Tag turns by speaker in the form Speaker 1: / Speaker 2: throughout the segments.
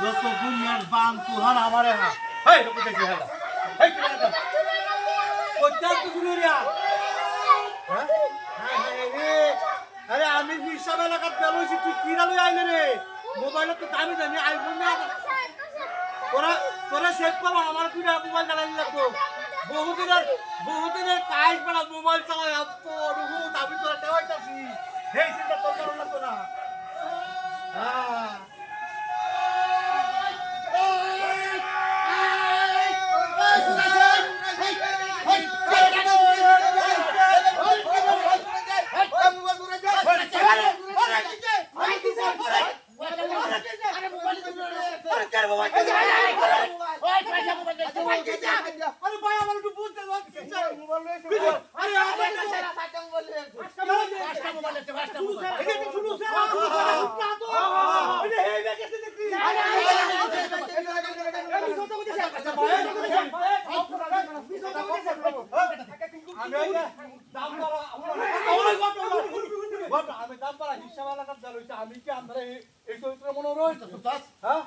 Speaker 1: যত দুনিয়ার বান তুহান আমারে হা হেই রকম দেখি হেলা হেই কি এটা কোথা থেকে শুরু রিয়া হ্যাঁ হ্যাঁ রে আরে আমি হিসাব এলাকাত বেলইছি তুই কি রালই আইলে রে মোবাইল তো দামি দামি আইফোন না তোরা তোরা সেভ করো আমার দুইটা মোবাইল চালাই লাগতো বহুদিনের কাজ বড় মোবাইল চালাই তো রুহুত আমি তোরা দেওয়াইতাছি হেই চিন্তা তোর কারণ লাগতো না হ্যাঁ আমি কি আমরা এই চরিত্র মনে রয়েছে হ্যাঁ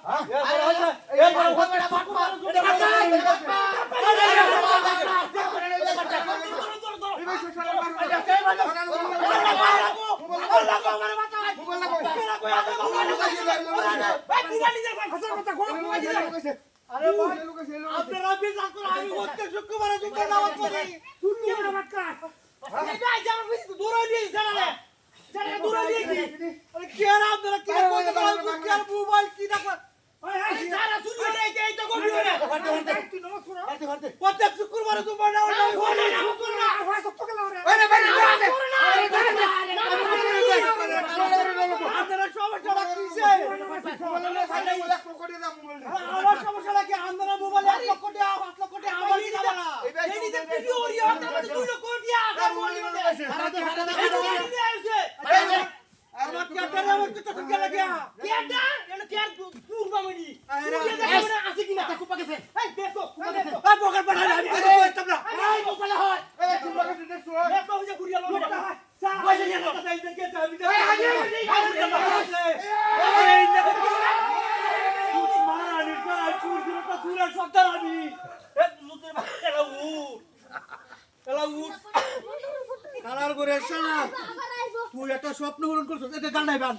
Speaker 1: তুই একটা স্বপ্ন পূরণ করছিস এটা গান নাই বান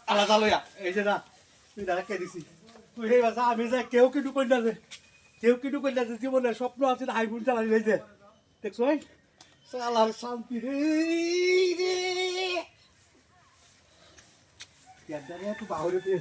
Speaker 1: আলাদা লইয়া এই যে না তুই ডাকে দিছি তুই এই বাসা আমি যা কেউ কিছু কই না যে জীবনে স্বপ্ন আছে আইফোন চালানি হইছে দেখছ ভাই সালার শান্তি রে রে তুই বাহরে পেয়ে